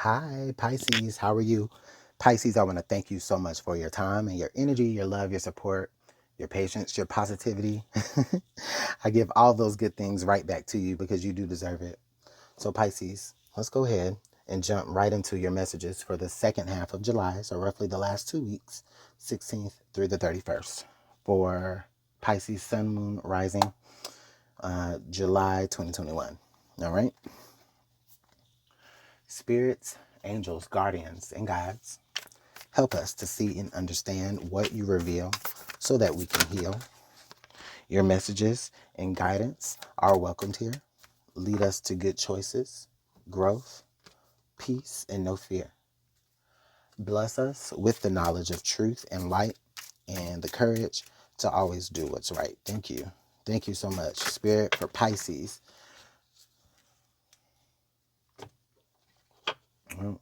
Hi, Pisces. How are you? Pisces, I want to thank you so much for your time and your energy, your love, your support, your patience, your positivity. I give all those good things right back to you because you do deserve it. So, Pisces, let's go ahead and jump right into your messages for the second half of July, so roughly the last 2 weeks, 16th through the 31st, for Pisces, Sun, Moon, Rising, July 2021. All right? Spirits, angels, guardians, and guides, help us to see and understand what you reveal so that we can heal. Your messages and guidance are welcomed here. Lead us to good choices, growth, peace, and no fear. Bless us with the knowledge of truth and light and the courage to always do what's right. Thank you. Thank you so much, Spirit, for Pisces.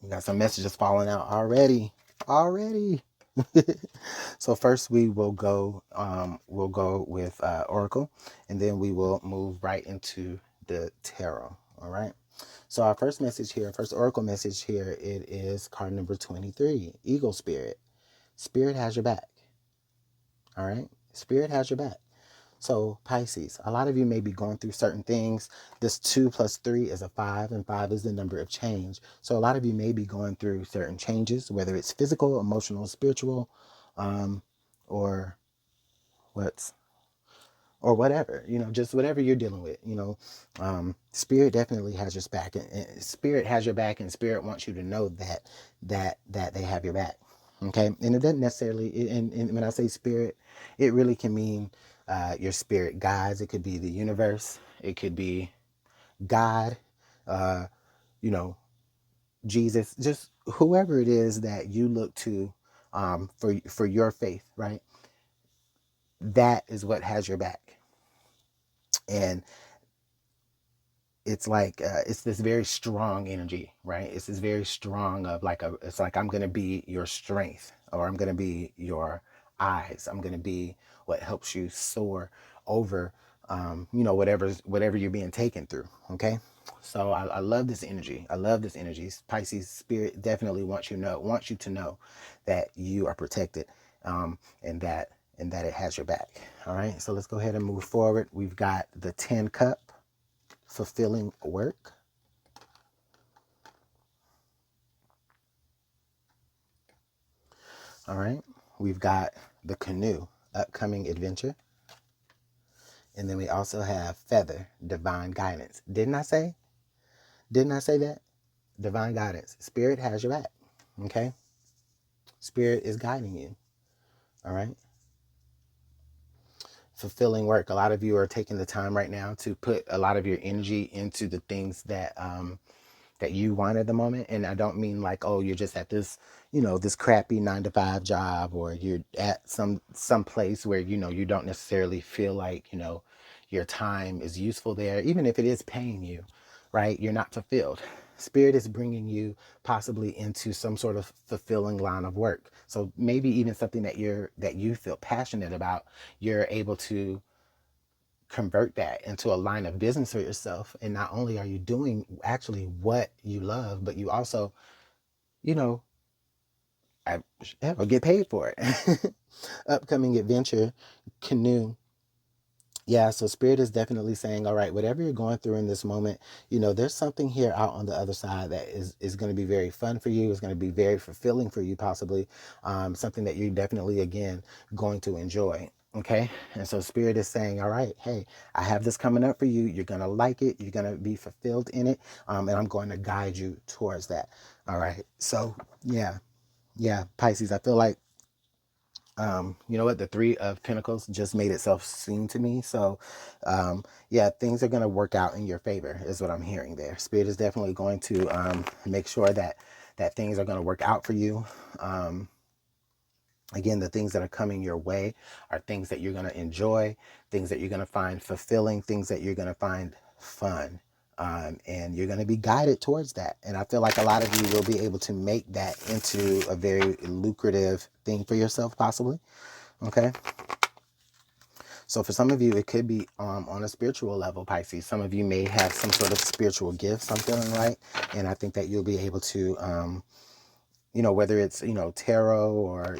We got some messages falling out already. So first we will go with Oracle, and then we will move right into the tarot. All right. So our first Oracle message here, it is card number 23, Eagle Spirit. Spirit has your back. All right. Spirit has your back. So Pisces, a lot of you may be going through certain things. This 2 plus 3 is a 5, and 5 is the number of change. So a lot of you may be going through certain changes, whether it's physical, emotional, spiritual, or whatever, just whatever you're dealing with, Spirit definitely has your back, and Spirit has your back, and Spirit wants you to know that they have your back. Okay. And it doesn't necessarily, and when I say Spirit, it really can mean your spirit guides. It could be the universe. It could be God, uh, Jesus, just whoever it is that you look to for your faith, right? That is what has your back. And it's like it's this very strong energy, right? It's this very strong of it's like, I'm going to be your strength, or I'm going to be your eyes. I'm going to be what helps you soar over whatever you're being taken through. Okay. So I love this energy. I love this energy. Pisces, Spirit definitely wants you to know that you are protected, and that it has your back. All right. So let's go ahead and move forward. We've got the 10 cup, fulfilling work. All right. We've got the canoe, upcoming adventure. And then we also have feather, divine guidance. Didn't I say that? Divine guidance. Spirit has your back. Okay. Spirit is guiding you. All right. Fulfilling work. A lot of you are taking the time right now to put a lot of your energy into the things that you want at the moment. And I don't mean like, oh, you're just at this, this crappy 9-to-5 job, or you're at some place where, you don't necessarily feel like, your time is useful there, even if it is paying you, right? You're not fulfilled. Spirit is bringing you possibly into some sort of fulfilling line of work. So maybe even something that you feel passionate about, you're able to convert that into a line of business for yourself. And not only are you doing actually what you love, but you also, you know, will get paid for it. Upcoming adventure, canoe. Yeah, so Spirit is definitely saying, all right, whatever you're going through in this moment, there's something here out on the other side that is going to be very fun for you. It's going to be very fulfilling for you, possibly. Something that you're definitely, again, going to enjoy. Okay. And so Spirit is saying, all right, hey, I have this coming up for you. You're going to like it. You're going to be fulfilled in it. And I'm going to guide you towards that. All right. So, yeah. Yeah, Pisces, I feel like you know what? The 3 of Pentacles just made itself seen to me. So, yeah, things are going to work out in your favor is what I'm hearing there. Spirit is definitely going to make sure that things are going to work out for you. Again, the things that are coming your way are things that you're going to enjoy, things that you're going to find fulfilling, things that you're going to find fun. And you're going to be guided towards that. And I feel like a lot of you will be able to make that into a very lucrative thing for yourself, possibly. Okay. So for some of you, it could be on a spiritual level, Pisces. Some of you may have some sort of spiritual gifts, I'm feeling right. And I think that you'll be able to, whether it's, tarot or,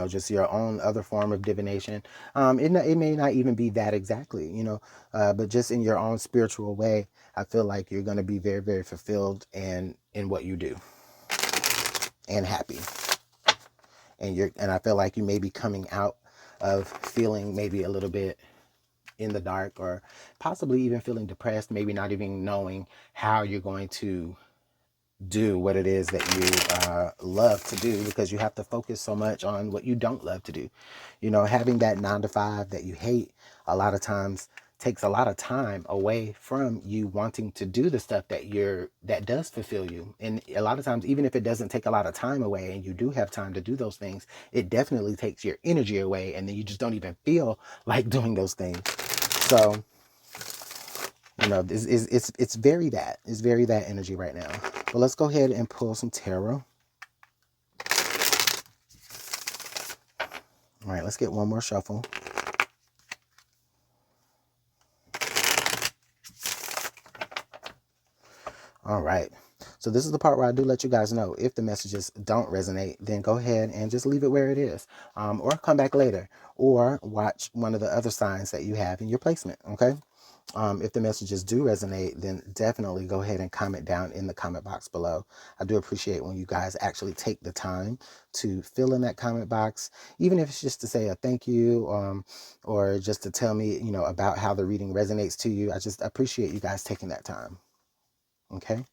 just your own other form of divination. It may not even be that exactly, but just in your own spiritual way, I feel like you're going to be very, very fulfilled in what you do and happy. And I feel like you may be coming out of feeling maybe a little bit in the dark, or possibly even feeling depressed, maybe not even knowing how you're going to do what it is that you love to do, because you have to focus so much on what you don't love to do. Having that 9 to 5 that you hate a lot of times takes a lot of time away from you wanting to do the stuff that does fulfill you. And a lot of times, even if it doesn't take a lot of time away and you do have time to do those things, it definitely takes your energy away, and then you just don't even feel like doing those things. So it's very that. It's very that energy right now. But let's go ahead and pull some tarot. All right, let's get one more shuffle. All right. So this is the part where I do let you guys know, if the messages don't resonate, then go ahead and just leave it where it is, or come back later, or watch one of the other signs that you have in your placement. Okay. If the messages do resonate, then definitely go ahead and comment down in the comment box below. I do appreciate when you guys actually take the time to fill in that comment box, even if it's just to say a thank you, or just to tell me, about how the reading resonates to you. I just appreciate you guys taking that time. Okay,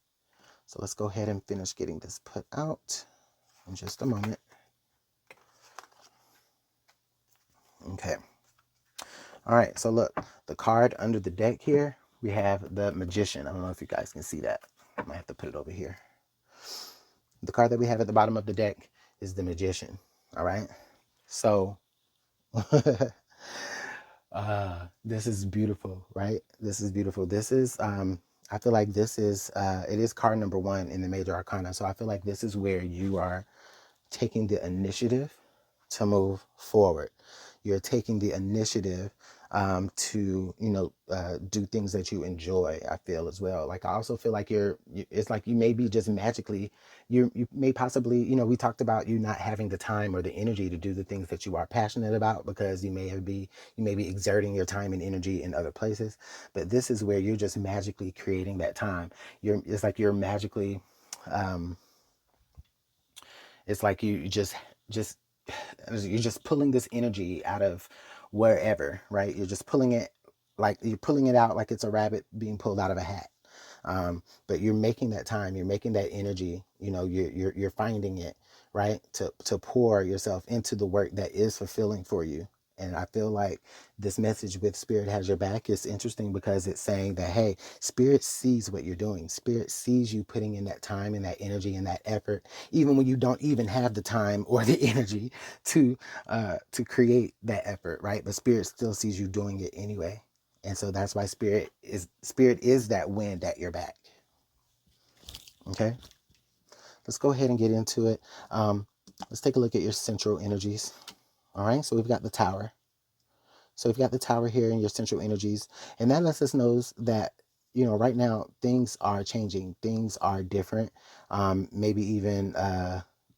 so let's go ahead and finish getting this put out in just a moment. Okay. All right, so look, the card under the deck here, we have the Magician. I don't know if you guys can see that. I might have to put it over here. The card that we have at the bottom of the deck is the Magician. All right, so this is beautiful, right? This is beautiful. This is I feel like this is it is card number 1 in the Major Arcana. So I feel like this is where you are taking the initiative to move forward. You're taking the initiative to do things that you enjoy. I feel as well. Like I also feel like it's like you may be just magically, you may possibly, we talked about you not having the time or the energy to do the things that you are passionate about, because you may be exerting your time and energy in other places. But this is where you're just magically creating that time. It's like you're magically it's like you're just pulling this energy out of wherever, right? You're just pulling it, like you're pulling it out like it's a rabbit being pulled out of a hat. But you're making that time, you're making that energy, you're finding it, right? To pour yourself into the work that is fulfilling for you. And I feel like this message with Spirit Has Your Back is interesting, because it's saying that, hey, Spirit sees what you're doing. Spirit sees you putting in that time and that energy and that effort, even when you don't even have the time or the energy to create that effort, right? But Spirit still sees you doing it anyway. And so that's why Spirit is that wind at your back. Okay, let's go ahead and get into it. Let's take a look at your central energies. All right, so we've got the Tower. So we've got the Tower here in your central energies, and that lets us know that, right now things are changing, things are different, maybe even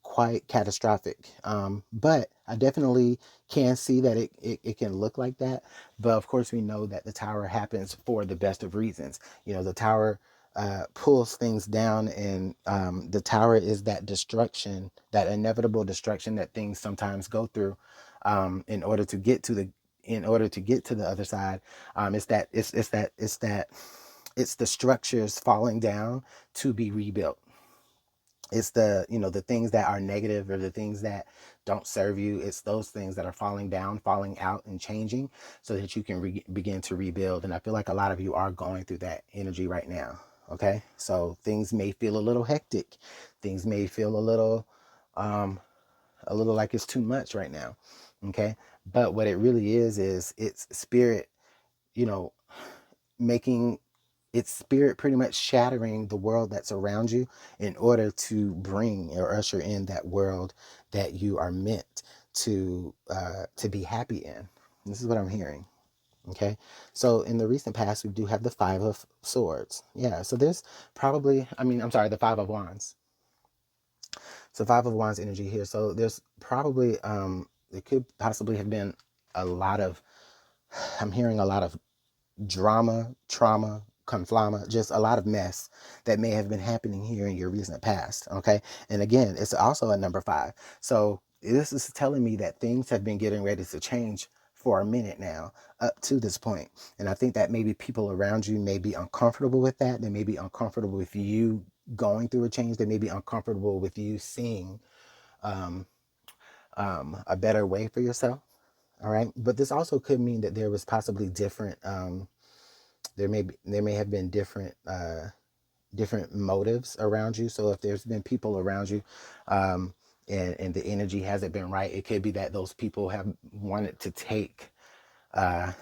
quite catastrophic. But I definitely can see that it can look like that. But of course, we know that the Tower happens for the best of reasons. The Tower pulls things down, and the Tower is that destruction, that inevitable destruction that things sometimes go through, in order to get to the other side. It's the structures falling down to be rebuilt. It's the things that are negative, or the things that don't serve you. It's those things that are falling down, falling out, and changing, so that you can begin to rebuild. And I feel like a lot of you are going through that energy right now. Okay, so things may feel a little hectic. Things may feel a little like it's too much right now. Okay, but what it really is it's Spirit, making it's Spirit pretty much shattering the world that's around you, in order to bring or usher in that world that you are meant to be happy in. This is what I'm hearing. Okay, so in the recent past, we do have the Five of Swords. Yeah, so there's probably, I'm sorry, the Five of Wands. So Five of Wands energy here. So there's probably, it could possibly have been a lot of, I'm hearing a lot of drama, trauma, conflama, just a lot of mess that may have been happening here in your recent past. Okay. And again, it's also a number 5. So this is telling me that things have been getting ready to change for a minute now up to this point. And I think that maybe people around you may be uncomfortable with that. They may be uncomfortable with you going through a change. They may be uncomfortable with you seeing um, a better way for yourself. All right. But this also could mean that there was possibly different, there may have been different motives around you. So if there's been people around you, and the energy hasn't been right, it could be that those people have wanted to take uh,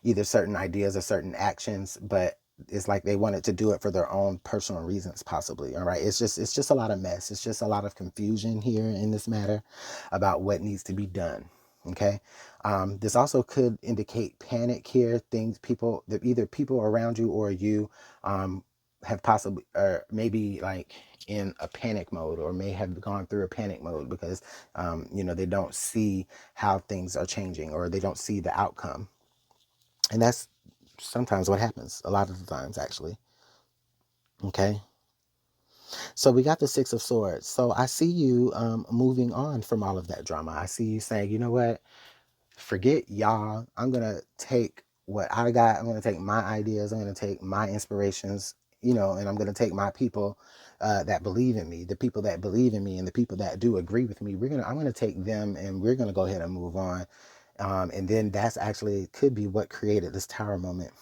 either certain ideas or certain actions, but it's like they wanted to do it for their own personal reasons, possibly. All right. It's just a lot of mess. It's just a lot of confusion here in this matter about what needs to be done. Okay. This also could indicate panic here. Things, people, that either people around you or you have possibly, or maybe like in a panic mode, or may have gone through a panic mode because, they don't see how things are changing, or they don't see the outcome. And that's sometimes what happens, a lot of the times, actually. Okay. So we got the Six of Swords. So I see you moving on from all of that drama. I see you saying, you know what? Forget y'all. I'm going to take what I got. I'm going to take my ideas. I'm going to take my inspirations, and I'm going to take my people that believe in me, the people that believe in me and the people that do agree with me. I'm going to take them, and we're going to go ahead and move on. And then that's actually could be what created this tower moment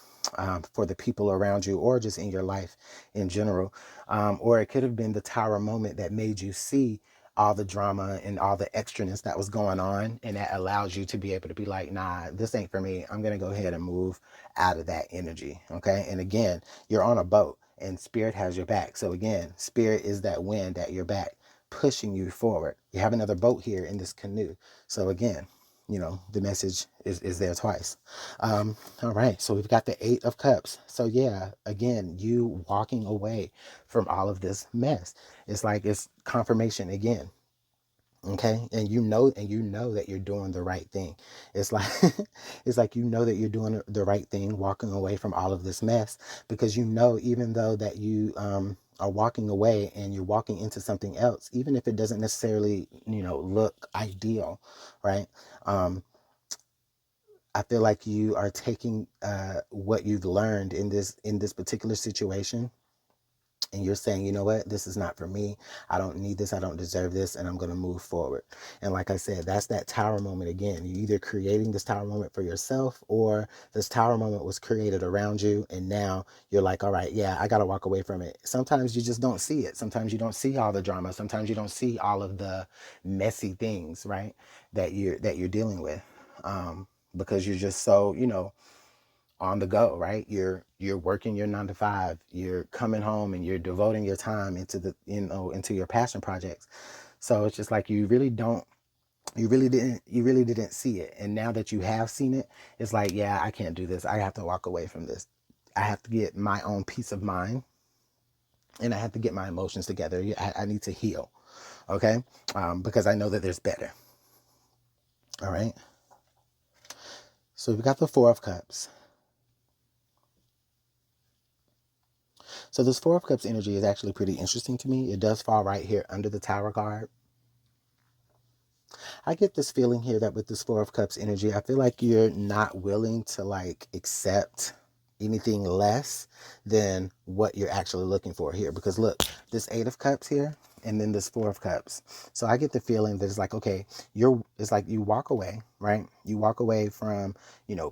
for the people around you, or just in your life in general. Or it could have been the tower moment that made you see all the drama and all the extraness that was going on. And that allows you to be able to be like, nah, this ain't for me. I'm going to go ahead and move out of that energy. Okay. And again, you're on a boat and spirit has your back. So again, spirit is that wind at your back, pushing you forward. You have another boat here in this canoe. So again, the message is there twice. All right, so we've got the Eight of Cups. So yeah, again, you walking away from all of this mess. It's like it's confirmation again. Okay, and you know that you're doing the right thing. It's like it's like that you're doing the right thing, walking away from all of this mess, because even though that you are walking away and you're walking into something else, even if it doesn't necessarily look ideal, right? Um, I feel like you are taking what you've learned in this particular situation, and you're saying, you know what, this is not for me. I don't need this. I don't deserve this, and I'm going to move forward. And like I said, that's that tower moment again. You're either creating this tower moment for yourself, or this tower moment was created around you, and now you're like, all right, yeah, I got to walk away from it. Sometimes you just don't see it. Sometimes you don't see all the drama. Sometimes you don't see all of the messy things, right, that you're dealing with. Because you're just so, on the go, right? You're working your 9 to 5. You're coming home and you're devoting your time into your passion projects. So it's just like you really didn't see it. And now that you have seen it, it's like, yeah, I can't do this. I have to walk away from this. I have to get my own peace of mind, and I have to get my emotions together. I need to heal. Okay. Because I know that there's better. All right. So we've got the Four of Cups. So this Four of Cups energy is actually pretty interesting to me. It does fall right here under the Tower card. I get this feeling here that with this Four of Cups energy, I feel like you're not willing to accept anything less than what you're actually looking for here. Because look, this Eight of Cups here, and then this Four of Cups. So I get the feeling that it's like, okay, it's like you walk away, right? You walk away from,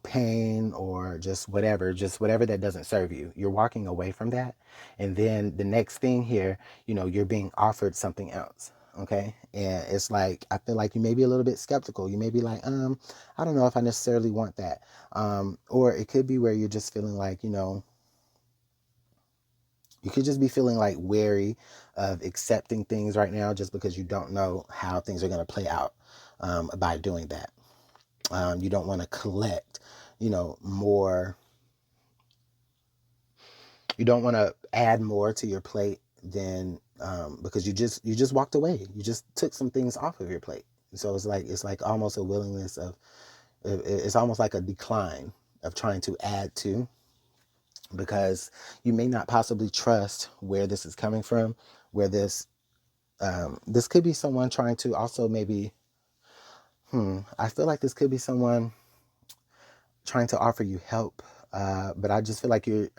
pain or just whatever that doesn't serve you. You're walking away from that. And then the next thing here, you're being offered something else. Okay. And it's like, I feel like you may be a little bit skeptical. You may be like, I don't know if I necessarily want that. Or it could be where you're just feeling like, you could just be feeling like wary of accepting things right now, just because you don't know how things are going to play out by doing that. You don't want to collect, more. You don't want to add more to your plate than, because you just walked away. You just took some things off of your plate. So it's like almost a willingness of, it's almost like a decline of trying to add to, because you may not possibly trust where this is coming from, where this could be someone trying to also maybe, I feel like this could be someone trying to offer you help. But I just feel like you're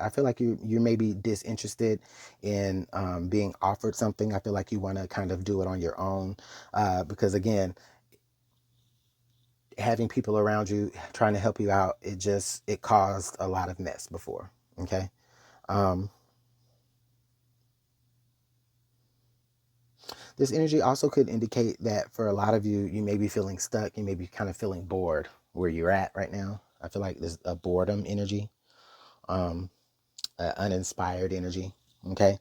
maybe disinterested in, being offered something. I feel like you want to kind of do it on your own, because again, having people around you trying to help you out, it caused a lot of mess before. Okay. Um, this energy also could indicate that for a lot of you, you may be feeling stuck. You may be kind of feeling bored where you're at right now. I feel like there's a boredom energy, um, uninspired energy. Okay.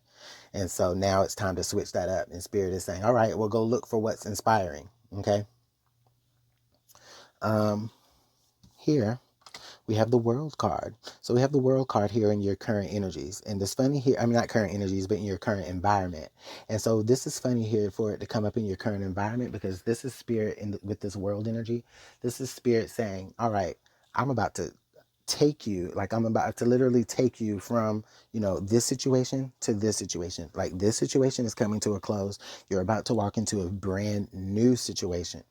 And so now it's time to switch that up. And Spirit is saying, all right, well, go look for what's inspiring. Okay. Um, Here we have the World card. So we have the World card here in your current energies. And this funny here, I mean, not current energies, but in your current environment. And so this is funny here for it to come up in your current environment, because this is Spirit with this World energy. This is Spirit saying, all right, I'm about to take you, like I'm about to literally take you from, this situation to this situation. Like this situation is coming to a close. You're about to walk into a brand new situation.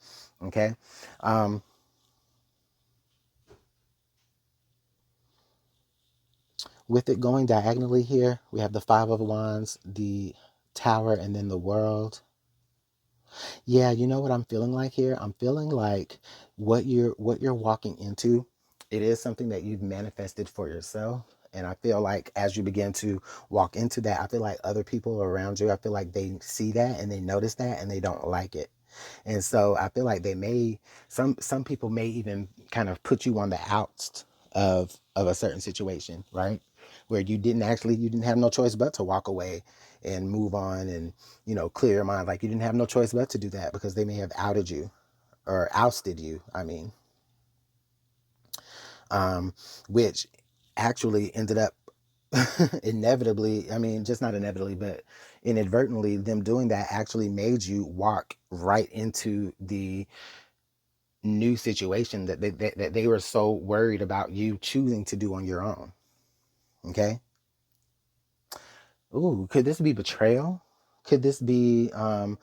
Okay. Um, with it going diagonally here, we have the Five of Wands, the Tower, and then the World. Yeah, you know what I'm feeling like here? I'm feeling like what you're walking into, it is something that you've manifested for yourself. And I feel like as you begin to walk into that, I feel like other people around you, I feel like they see that and they notice that and they don't like it. And so I feel like some people may even kind of put you on the outs of a certain situation, right? Where you didn't have no choice but to walk away and move on and, clear your mind. Like you didn't have no choice but to do that because they may have outed you or ousted you. I mean, um, which actually ended up inevitably, I mean, just not inevitably, but inadvertently, them doing that actually made you walk right into the new situation that they were so worried about you choosing to do on your own. Okay. Ooh, could this be betrayal? Could this be, not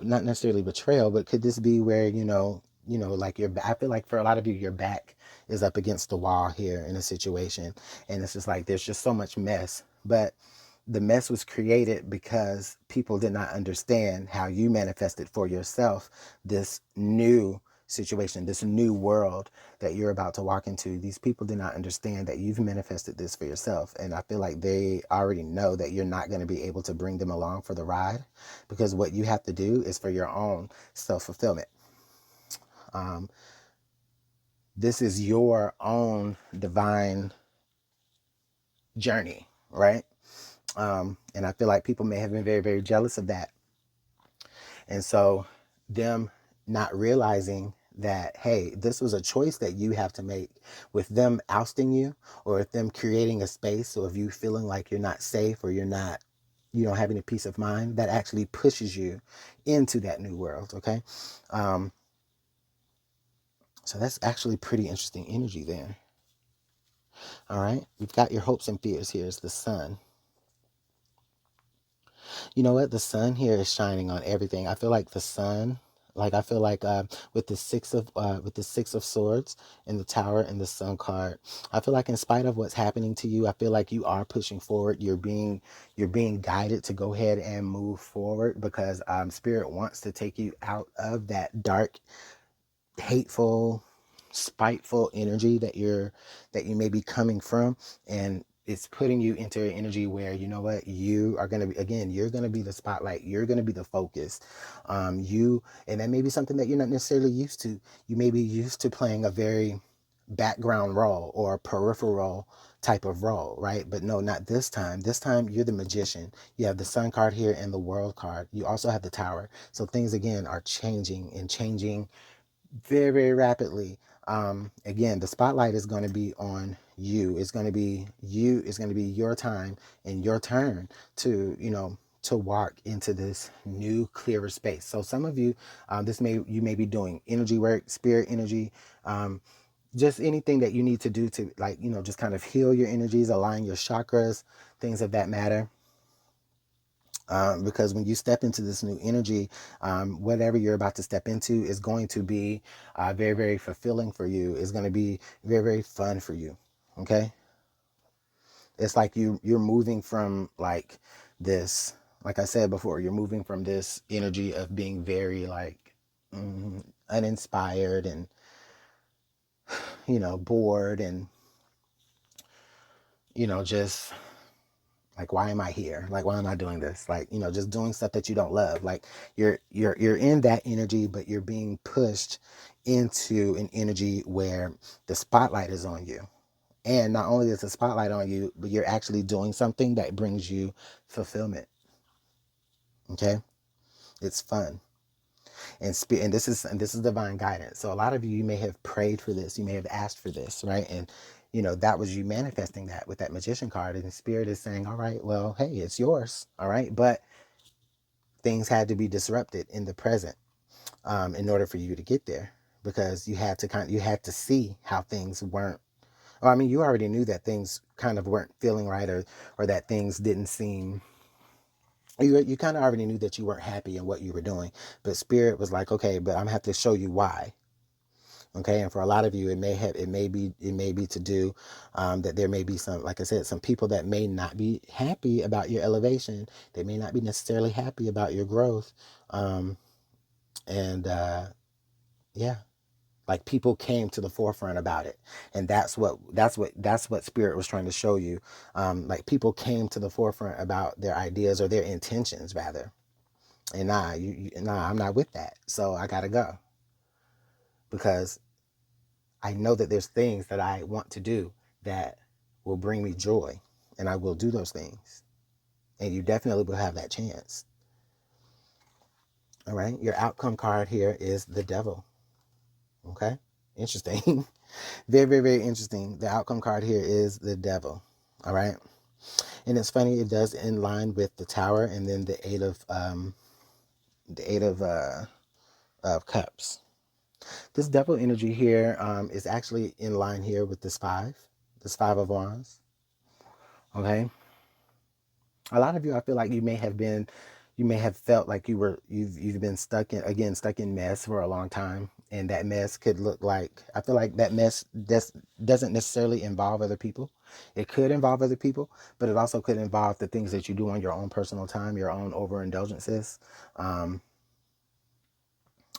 necessarily betrayal, but could this be where, like I feel like for a lot of you, your back is up against the wall here in a situation. And it's just like there's just so much mess. But the mess was created because people did not understand how you manifested for yourself this new situation, this new world that you're about to walk into. These people did not understand that you've manifested this for yourself. And I feel like they already know that you're not going to be able to bring them along for the ride, because what you have to do is for your own self-fulfillment. Um, this is your own divine journey, right? And I feel like people may have been very, very jealous of that. And so them not realizing that, hey, this was a choice that you have to make, with them ousting you or with them creating a space, or if you feeling like you're not safe or you don't have any peace of mind, that actually pushes you into that new world. Okay. Um, so that's actually pretty interesting energy there. All right. We've got your hopes and fears here is the Sun. You know what? The sun here is shining on everything. I feel like the sun, like I feel like with the Six of Swords and the Tower and the Sun card, I feel like in spite of what's happening to you, I feel like you are pushing forward. You're being guided to go ahead and move forward, because Spirit wants to take you out of that dark, hateful, spiteful energy that you may be coming from, and it's putting you into an energy where, you know what, you are going to be, again, you're going to be the spotlight, you're going to be the focus. And that may be something that you're not necessarily used to. You may be used to playing a very background role or a peripheral type of role, right? But no, not this time. This time you're the magician. You have the Sun card here and the World card. You also have the Tower. So things again are changing and changing very, very rapidly. Again, the spotlight is going to be on you. It's going to be you. It's going to be your time and your turn to, to walk into this new, clearer space. So some of you, you may be doing energy work, spirit energy, just anything that you need to do to, like, just kind of heal your energies, align your chakras, things of that matter. Because when you step into this new energy, whatever you're about to step into is going to be very, very fulfilling for you. It's going to be very, very fun for you. Okay. It's like you're moving from like this, like I said before, you're moving from this energy of being very like uninspired and, bored and, just like, why am I here? Like, why am I doing this? Like, just doing stuff that you don't love. Like you're in that energy, but you're being pushed into an energy where the spotlight is on you. And not only is the spotlight on you, but you're actually doing something that brings you fulfillment. Okay? It's fun. And this is divine guidance. So a lot of you may have prayed for this, you may have asked for this, right? And that was you manifesting that with that magician card, and the spirit is saying, all right, well, hey, it's yours. All right. But things had to be disrupted in the present, in order for you to get there, because you had to see how things weren't. Well, I mean, you already knew that things kind of weren't feeling right, or that things didn't seem. You kind of already knew that you weren't happy in what you were doing, but spirit was like, okay, but I'm gonna have to show you why. Okay, and for a lot of you, it may be to do, that there may be some, like I said, some people that may not be happy about your elevation. They may not be necessarily happy about your growth, and yeah, like people came to the forefront about it, and that's what spirit was trying to show you. Like people came to the forefront about their ideas, or their intentions rather, and I'm not with that, so I gotta go, because I know that there's things that I want to do that will bring me joy, and I will do those things. And you definitely will have that chance. All right. Your outcome card here is the devil. Okay. Interesting. Very, very, very interesting. The outcome card here is the devil. All right. And it's funny, it does in line with the tower, and then the eight of cups. This devil energy here, is actually in line here with this five of wands. Okay. A lot of you, I feel like you may have felt like you've been stuck in mess for a long time, and that mess could look like, I feel like that mess doesn't necessarily involve other people. It could involve other people, but it also could involve the things that you do on your own personal time, your own overindulgences. Um,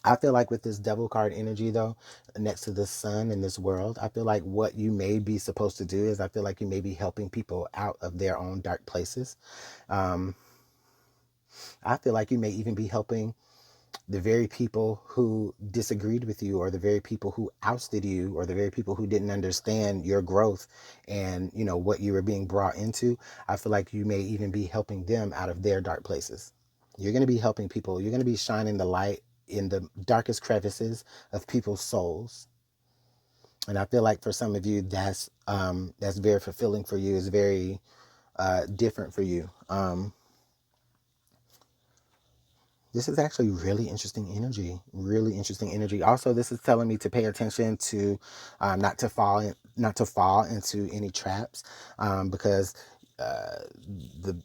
I feel like with this devil card energy though, next to the sun in this world, I feel like what you may be supposed to do is, I feel like you may be helping people out of their own dark places. Um, I feel like you may even be helping the very people who disagreed with you, or the very people who ousted you, or the very people who didn't understand your growth and what you were being brought into. I feel like you may even be helping them out of their dark places. You're going to be helping people. You're going to be shining the light in the darkest crevices of people's souls. And I feel like for some of you, that's very fulfilling for you. It's very different for you. This is actually really interesting energy. Really interesting energy. Also, this is telling me to pay attention to, not to fall into any traps, because the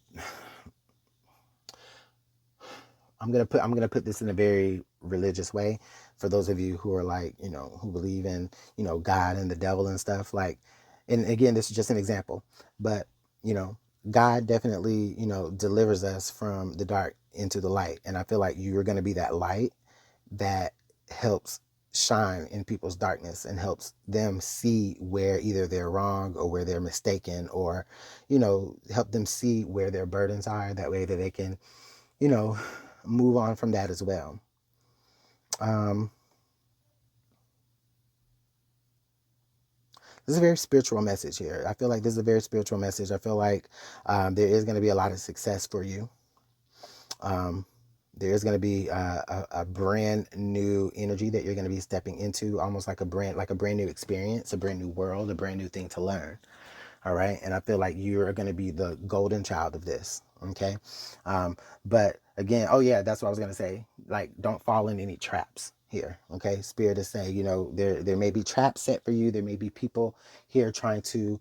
I'm gonna put this in a very religious way for those of you who are like, who believe in, God and the devil and stuff. Like, and again, this is just an example, but you know, God definitely, delivers us from the dark into the light. And I feel like you are gonna be that light that helps shine in people's darkness, and helps them see where either they're wrong or where they're mistaken, or, help them see where their burdens are. That way that they can, you know, move on from that as well. Um, this is a very spiritual message here. I feel like this is a very spiritual message. I feel like there is going to be a lot of success for you. Um, There's going to be a brand new energy that you're going to be stepping into, almost like a brand new experience, a brand new world, a brand new thing to learn. All right. And I feel like you're going to be the golden child of this. Okay. But again, oh yeah, that's what I was going to say. Like, don't fall in any traps here. Okay. Spirit is saying, there may be traps set for you. There may be people here trying to,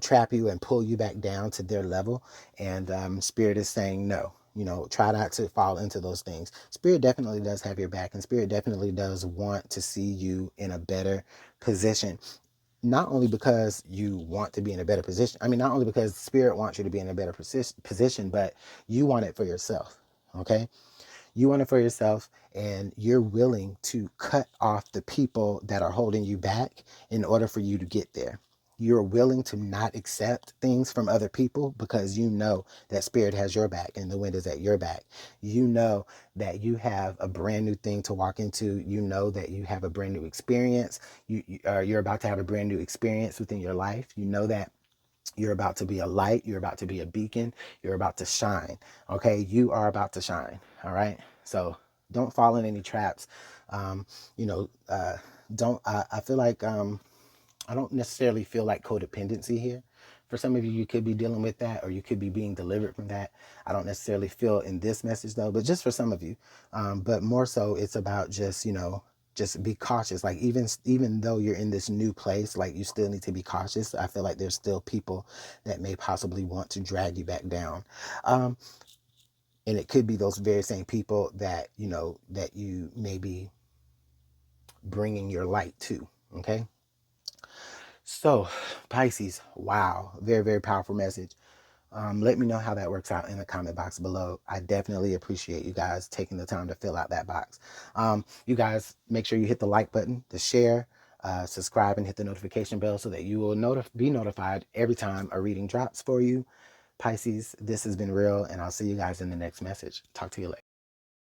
trap you and pull you back down to their level. And Spirit is saying, no, try not to fall into those things. Spirit definitely does have your back, and Spirit definitely does want to see you in a better position. Not only because you want to be in a better position, not only because Spirit wants you to be in a better position, but you want it for yourself. Okay. You want it for yourself, and you're willing to cut off the people that are holding you back in order for you to get there. You're willing to not accept things from other people because you know that Spirit has your back and the wind is at your back. You know that you have a brand new thing to walk into. You know that you have a brand new experience. You're about to have a brand new experience within your life. You know that you're about to be a light. You're about to be a beacon. You're about to shine. Okay. You are about to shine. All right. So don't fall in any traps. Um, you know, don't, I feel like, I don't necessarily feel like codependency here. For some of you, you could be dealing with that, or you could be being delivered from that. I don't necessarily feel in this message though, but just for some of you. But more so, it's about just, just be cautious. Like, even though you're in this new place, like, you still need to be cautious. I feel like there's still people that may possibly want to drag you back down. Um, and it could be those very same people that, that you may be bringing your light to. Okay. So, Pisces, wow, very, very powerful message. Let me know how that works out in the comment box below. I definitely appreciate you guys taking the time to fill out that box. You guys, make sure you hit the like button, the share, subscribe, and hit the notification bell so that you will be notified every time a reading drops for you. Pisces, this has been real, and I'll see you guys in the next message. Talk to you later.